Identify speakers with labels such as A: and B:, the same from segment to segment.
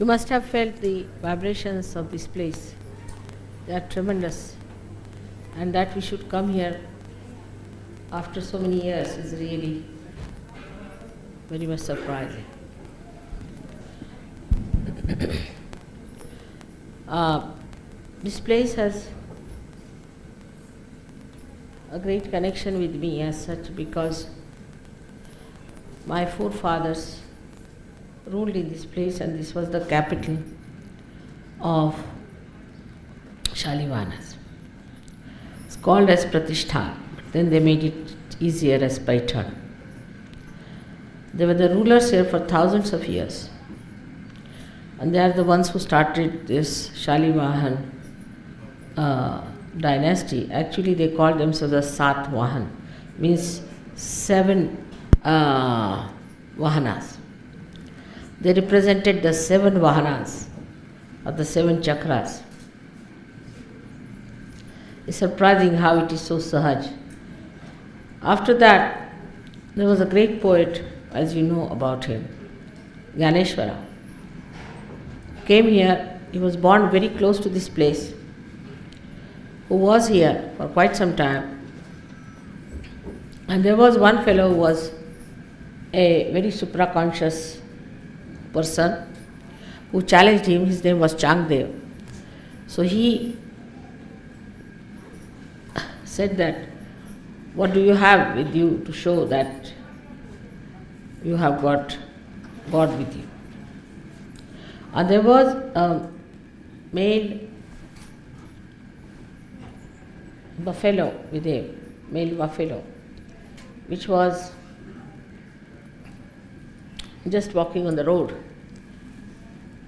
A: You must have felt the vibrations of this place. They are tremendous. And that we should come here after so many years is really very much surprising. This place has a great connection with me as such because my forefathers ruled in this place and this was the capital of Shalivanas. It's called as Pratishthan, but then they made it easier as Paithan. They were the rulers here for thousands of years. And they are the ones who started this Shalivahan dynasty. Actually, they called themselves the Satvahan, means 7 Vahanas. They represented the 7 Vahanas, or the 7 chakras. It's surprising how it is so Sahaja. After that, there was a great poet, as you know about him, Ganeshwara. Came here, he was born very close to this place, who was here for quite some time. And there was one fellow who was a very supraconscious person who challenged him. His name was Changdev. So he said that, what do you have with you to show that you have got God with you? And there was a male buffalo with him, male buffalo, which was just walking on the road.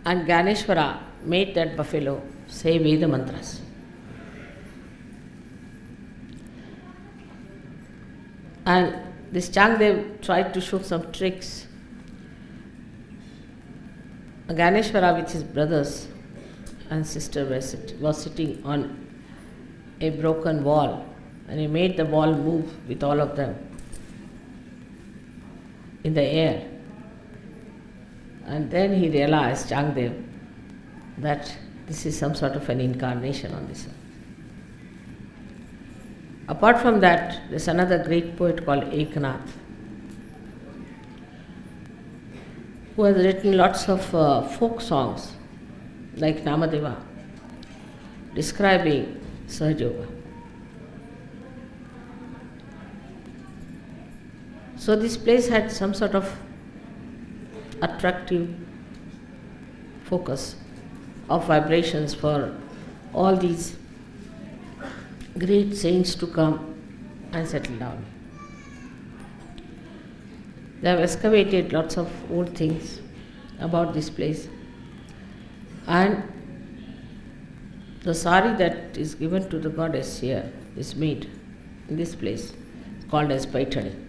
A: And Ganeshwara made that buffalo say Veda mantras. And this Changdev tried to show some tricks. Ganeshwara with his brothers and sister was sitting on a broken wall, and he made the wall move with all of them in the air. And then he realized, Changdev, that this is some sort of an incarnation on this earth. Apart from that, there's another great poet called Eknath, who has written lots of folk songs, like Namadeva, describing Sahaja. So this place had some sort of attractive focus of vibrations for all these great saints to come and settle down. They have excavated lots of old things about this place, and the sari that is given to the goddess here is made in this place. It's called as Paithan.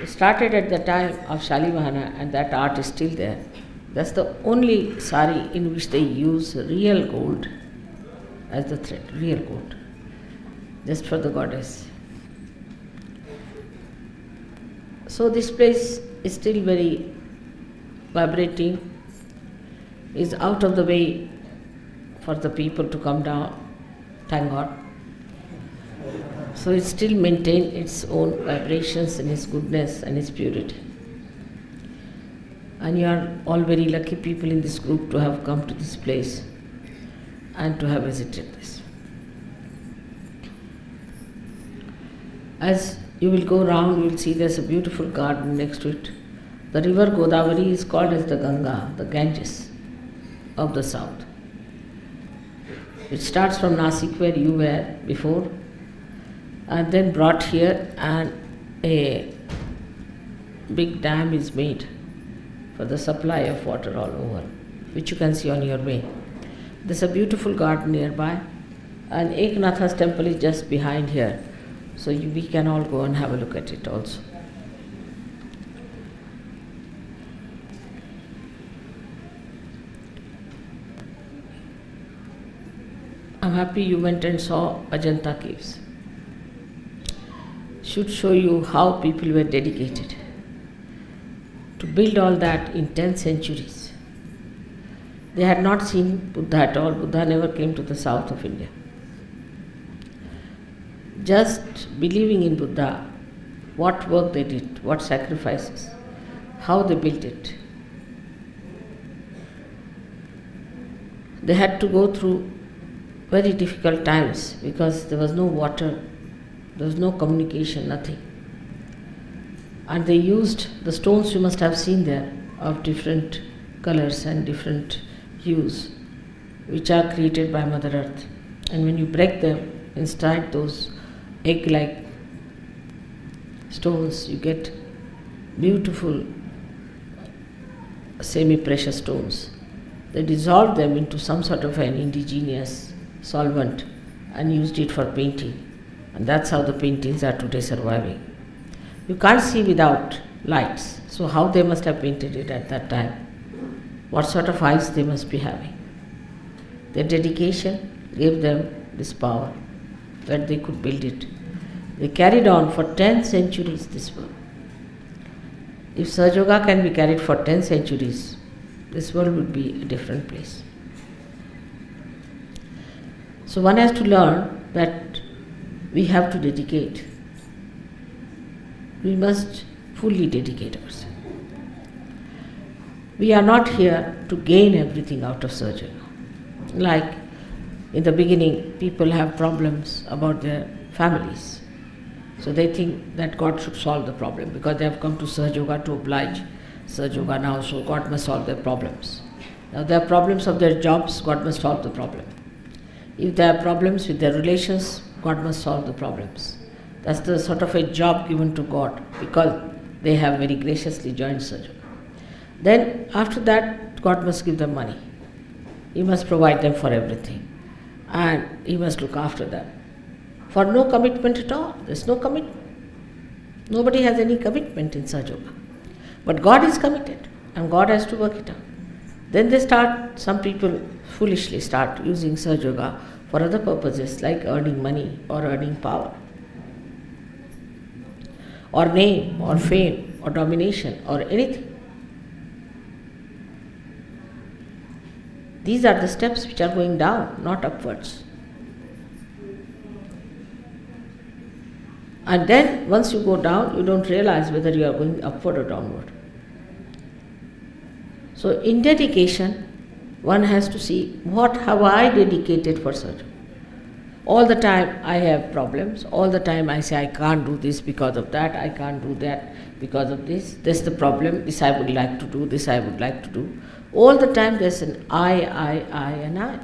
A: It started at the time of Shalivahana, and that art is still there. That's the only sari in which they use real gold as the thread, real gold, just for the goddess. So this place is still very vibrating, is out of the way for the people to come down, thank God. So it still maintains its own vibrations and its goodness and its purity. And you are all very lucky people in this group to have come to this place and to have visited this. As you will go round, you will see there's a beautiful garden next to it. The river Godavari is called as the Ganga, the Ganges of the south. It starts from Nasik, where you were before, and then brought here, and a big dam is made for the supply of water all over, which you can see on your way. There's a beautiful garden nearby, and Eknath's temple is just behind here, so we can all go and have a look at it also. I'm happy you went and saw Ajanta caves. Should show you how people were dedicated to build all that in 10 centuries. They had not seen Buddha at all. Buddha never came to the south of India. Just believing in Buddha, what work they did, what sacrifices, how they built it. They had to go through very difficult times because there was no water, there was no communication, nothing. And they used the stones you must have seen there of different colors and different hues, which are created by Mother Earth. And when you break them inside those egg-like stones, you get beautiful semi-precious stones. They dissolved them into some sort of an indigenous solvent and used it for painting. And that's how the paintings are today surviving. You can't see without lights, so how they must have painted it at that time. What sort of eyes they must be having. Their dedication gave them this power that they could build it. They carried on for 10 centuries this work. If Sahaja Yoga can be carried for 10 centuries, this world would be a different place. So one has to learn that we have to dedicate. We must fully dedicate ourselves. We are not here to gain everything out of Sahaja Yoga. Like in the beginning, people have problems about their families. So they think that God should solve the problem because they have come to Sahaja Yoga to oblige Sahaja Yoga now, so God must solve their problems. Now there are problems of their jobs, God must solve the problem. If there are problems with their relations, God must solve the problems. That's the sort of a job given to God because they have very graciously joined Sahaja Yoga. Then after that, God must give them money. He must provide them for everything. And He must look after them. For no commitment at all. There's no commitment. Nobody has any commitment in Sahaja Yoga. But God is committed and God has to work it out. Then some people foolishly start using Sahaja Yoga for other purposes like earning money or earning power, or name or fame or domination or anything. These are the steps which are going down, not upwards. And then once you go down, you don't realize whether you are going upward or downward. So in dedication, one has to see, what have I dedicated for Sahaja? All the time I have problems, all the time I say I can't do this because of that, I can't do that because of this, that's the problem, this I would like to do, this I would like to do. All the time there's an I and I.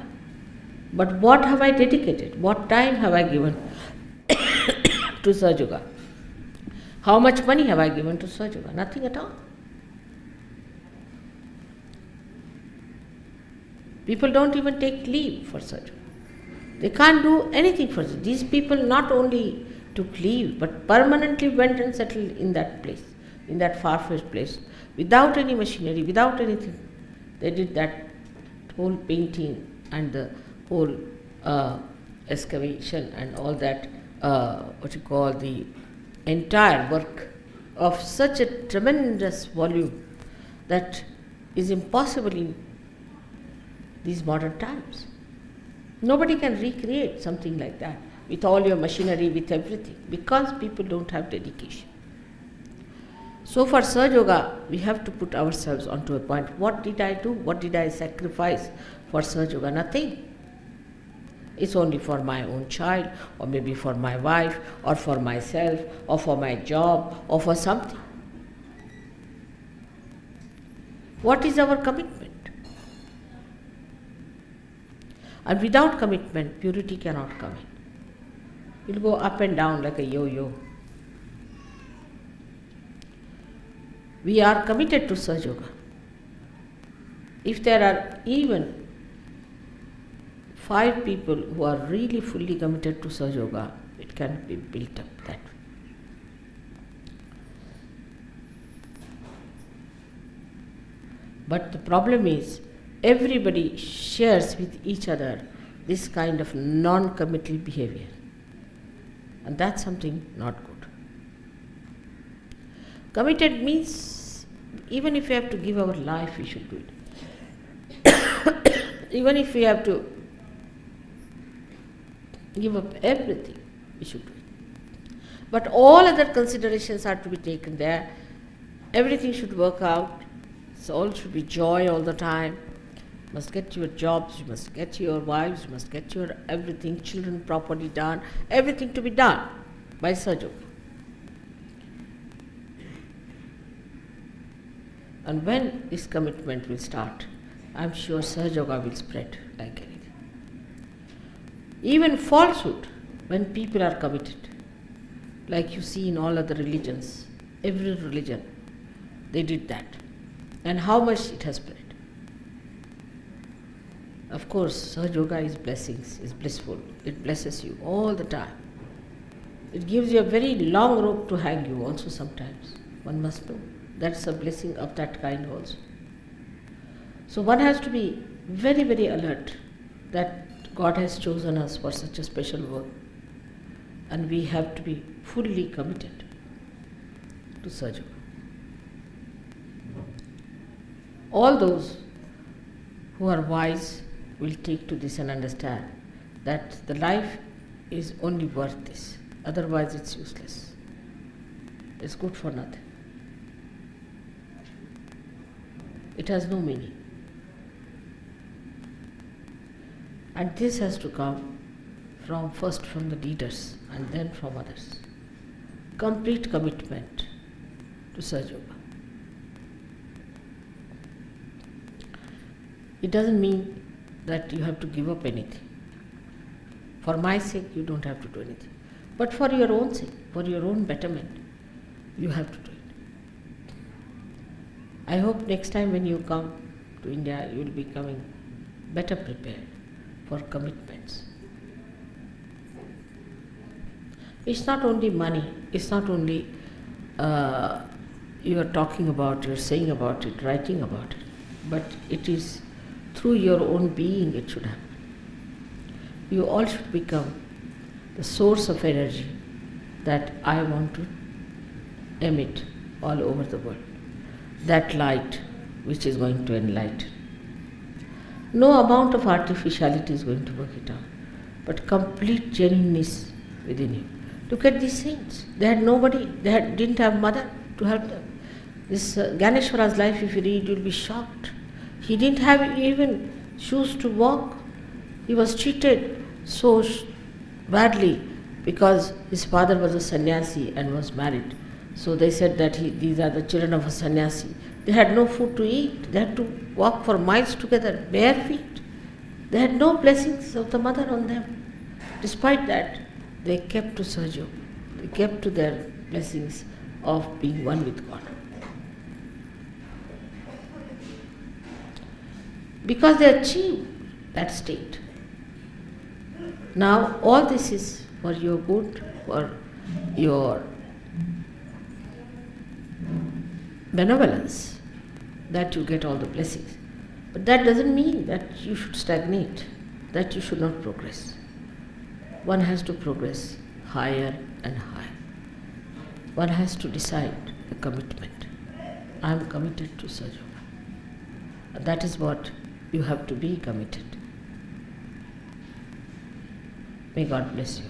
A: But what have I dedicated? What time have I given to Sahaja Yoga? How much money have I given to Sahaja Yoga? Nothing at all. People don't even take leave for Sahaja Yoga. They can't do anything for it. These people not only took leave, but permanently went and settled in that place, in that far-fetched place, without any machinery, without anything. They did that whole painting and the whole excavation and all that, the entire work of such a tremendous volume that is impossible in these modern times. Nobody can recreate something like that with all your machinery, with everything, because people don't have dedication. So for Sahaja Yoga, we have to put ourselves onto a point. What did I do? What did I sacrifice for Sahaja Yoga? Nothing. It's only for my own child, or maybe for my wife, or for myself, or for my job, or for something. What is our commitment? And without commitment, purity cannot come in. It will go up and down like a yo-yo. We are committed to Sahaja Yoga. If there are even 5 people who are really fully committed to Sahaja Yoga, it can be built up that way. But the problem is, everybody shares with each other this kind of non-committal behavior. And that's something not good. Committed means, even if we have to give our life, we should do it. Even if we have to give up everything, we should do it. But all other considerations are to be taken there. Everything should work out. So all should be joy all the time. You must get your jobs, you must get your wives, you must get your everything, children properly done, everything to be done by Sahaja. And when this commitment will start, I am sure Sahaja will spread like anything. Even falsehood, when people are committed, like you see in all other religions, every religion, they did that. And how much it has spread. Of course, Sahaja is blessings, is blissful. It blesses you all the time. It gives you a very long rope to hang you also sometimes. One must know. That's a blessing of that kind also. So one has to be very, very alert that God has chosen us for such a special work. And we have to be fully committed to Sahaja. All those who are wise will take to this and understand that the life is only worth this. Otherwise it's useless. It's good for nothing. It has no meaning. And this has to come first from the leaders and then from others. Complete commitment to Sahaja. It doesn't mean that you have to give up anything. For my sake, you don't have to do anything. But for your own sake, for your own betterment, you have to do it. I hope next time when you come to India, you will be coming better prepared for commitments. It's not only money, it's not only you are talking about, you are saying about it, writing about it, but it is through your own being it should happen. You all should become the source of energy that I want to emit all over the world. That light which is going to enlighten. No amount of artificiality is going to work it out, but complete genuineness within you. Look at these saints. They had nobody, didn't have mother to help them. This Ganeshwara's life, if you read, you'll be shocked. He didn't have even shoes to walk. He was treated so badly because his father was a sannyasi and was married. So they said that these are the children of a sannyasi. They had no food to eat. They had to walk for miles together, bare feet. They had no blessings of the mother on them. Despite that, they kept to Sahaja. They kept to their blessings of being one with God. Because they achieved that state. Now all this is for your good, for your benevolence, that you get all the blessings. But that doesn't mean that you should stagnate, that you should not progress. One has to progress higher and higher. One has to decide the commitment. I am committed to Sahaja. That is what you have to be committed. May God bless you.